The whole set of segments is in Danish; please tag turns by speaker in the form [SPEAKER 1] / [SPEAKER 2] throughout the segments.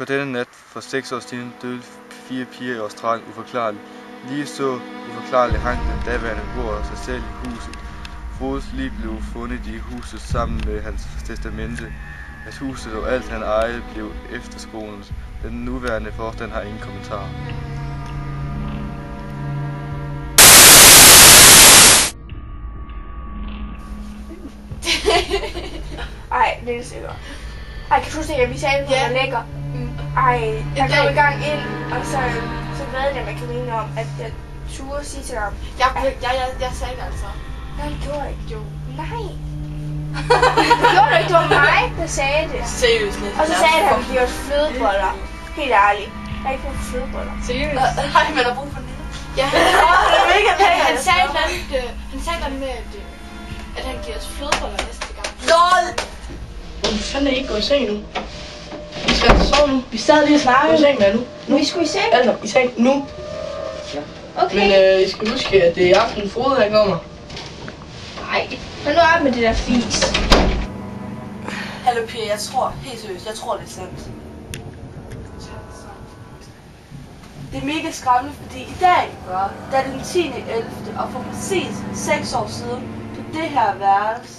[SPEAKER 1] På denne nat for 6 år siden døde 4 piger i Australien uforklarligt. Lige så uforklarligt hang den daværende beboer sig selv i huset. Frodes lig blev fundet i huset sammen med hans testamente. At huset og alt han ejede blev efterskolens. Den nuværende forstand har ingen kommentarer.
[SPEAKER 2] Ej, det er sikkert. Ej, kan du se, at vi sagde, at det var lækker? Ej, jeg kom i gang ind, og så ved jeg med Karina om, at jeg turde sige til ham.
[SPEAKER 3] Jeg sagde det altså.
[SPEAKER 2] Nej, det gjorde jeg ikke. Jo. Nej. Det gjorde du ikke, det var mig, der sagde det.
[SPEAKER 3] Seriøst lidt.
[SPEAKER 2] Og så sagde han, at han giver os flødeboller. Helt ærligt. Jeg har ikke fået flødeboller.
[SPEAKER 3] Seriøst? Nej, man har brug for det. Ja, han sagde noget med, at han giver os flødeboller næste gang.
[SPEAKER 2] LOL!
[SPEAKER 4] Hvor fanden er I ikke gået i seng nu? Vi skal altså sove nu. Vi sad lige og snakkede. I seng med nu.
[SPEAKER 2] Vi skulle i seng?
[SPEAKER 4] Altså, i seng nu. Ja.
[SPEAKER 2] Okay.
[SPEAKER 4] Men I skal huske, at det er i aften Frode, der kommer.
[SPEAKER 2] Nej. Men nu op med det der fis.
[SPEAKER 3] Hallo Pia, jeg tror, helt seriøst, det er sandt. Det er mega skræmmende, fordi i dag, der er den 10.11. og for præcis 6 år siden, på det her værelse,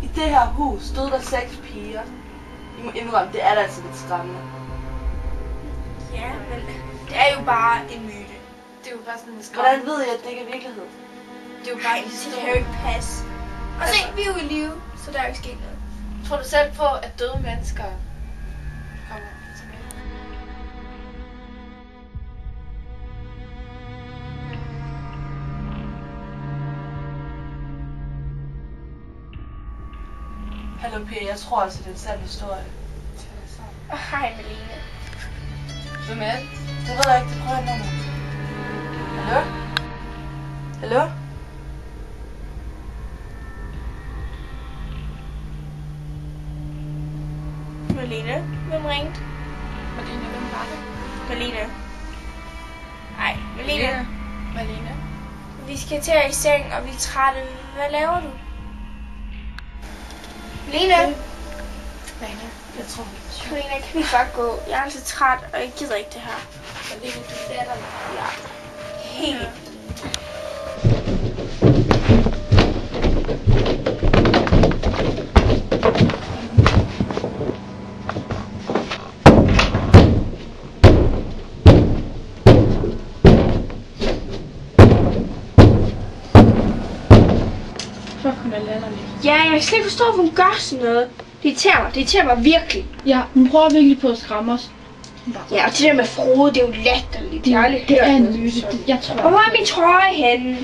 [SPEAKER 3] i det her hus, stod der 6 piger. I må indrømme, det er da altså lidt skræmmende.
[SPEAKER 2] Ja, men det er jo bare en myte.
[SPEAKER 3] Det er jo bare sådan en skræmmende.
[SPEAKER 2] Hvordan ved jeg, at det ikke er virkelighed?
[SPEAKER 3] Det er jo bare en
[SPEAKER 2] Det
[SPEAKER 3] historie.
[SPEAKER 2] kan jo ikke passe. Og se, vi er jo i live, så der er jo ikke sket noget.
[SPEAKER 3] Tror du selv på, at døde mennesker kommer tilbage? Hallo Pia, jeg tror altså, det er en sand historie.
[SPEAKER 2] Og hej, Malene.
[SPEAKER 3] Hvem er det? Det ved jeg ikke, det prøver jeg nummer. Hallo? Hallo?
[SPEAKER 2] Malene, hvem ringte?
[SPEAKER 3] Malene, hvem var det?
[SPEAKER 2] Malene. Ej, Malene.
[SPEAKER 3] Malene?
[SPEAKER 2] Vi skal til at i seng, og vi er trætte. Hvad laver du? Malene.
[SPEAKER 3] Malene, jeg tror ikke.
[SPEAKER 2] Malene, kan vi bare gå? Jeg er altså træt, og jeg gider ikke det her.
[SPEAKER 3] Malene, du er der.
[SPEAKER 2] Ja. Helt. Ja, jeg kan slet ikke forstå, hvorfor hun gør sådan noget. Det irriterer mig virkelig.
[SPEAKER 5] Ja, hun prøver virkelig på at skræmme os.
[SPEAKER 2] Ja, og det der med Frode, det er jo latterligt. Jeg har aldrig
[SPEAKER 5] Det
[SPEAKER 2] hørt
[SPEAKER 5] er en
[SPEAKER 2] noget
[SPEAKER 5] myte.
[SPEAKER 2] sådan.
[SPEAKER 5] Jeg tror.
[SPEAKER 2] Og hvor er min trøje henne?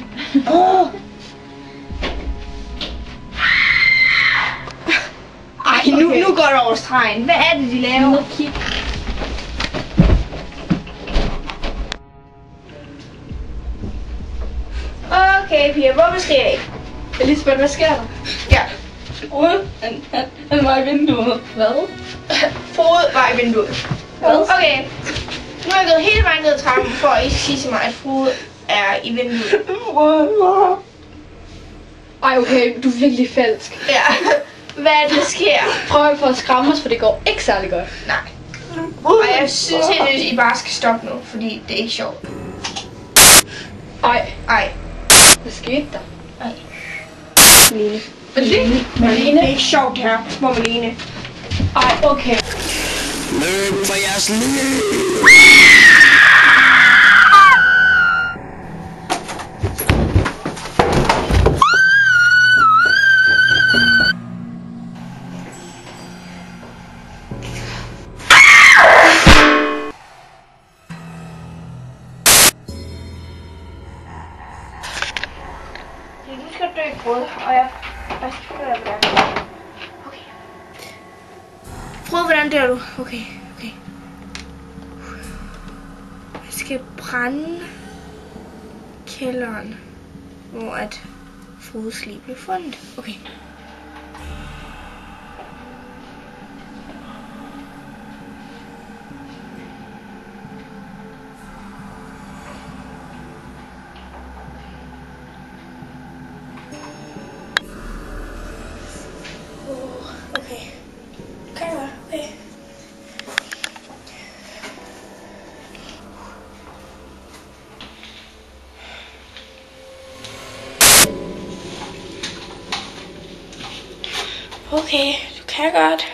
[SPEAKER 2] Ej, nu går det over stregen. Hvad er det, de laver?
[SPEAKER 5] Kig.
[SPEAKER 2] Okay, Pia, hvorfor skal jeg ikke?
[SPEAKER 5] Elisabeth, hvad sker der?
[SPEAKER 2] Ja,
[SPEAKER 5] Frode, han var i vinduet. Hvad?
[SPEAKER 2] Frode var i vinduet. Okay, nu er jeg gået hele vejen ned ad trappen, for at I skal sige til mig, at Frode er i vinduet.
[SPEAKER 5] Ej, okay, du er virkelig falsk.
[SPEAKER 2] Ja, hvad er det, der sker?
[SPEAKER 5] Prøv på at skræmme os, for det går ikke særlig godt.
[SPEAKER 2] Nej. Og jeg synes helt, at I bare skal stoppe nu, fordi det er ikke sjovt.
[SPEAKER 5] Ej,
[SPEAKER 2] Ej,
[SPEAKER 5] hvad skete der?
[SPEAKER 2] Malene.
[SPEAKER 5] Malene?
[SPEAKER 2] Det er ikke sjovt her, små Malene.
[SPEAKER 5] Ej, okay.
[SPEAKER 6] Løb for jeres liv!
[SPEAKER 2] Du skal dø i Frode, og jeg skal finde ud af, hvordan. Okay. Frode, hvordan dør du? Okay. Jeg skal brænde kælderen, hvor at Frodes lig blev fundet. Okay. Okay. Okay, du kan godt.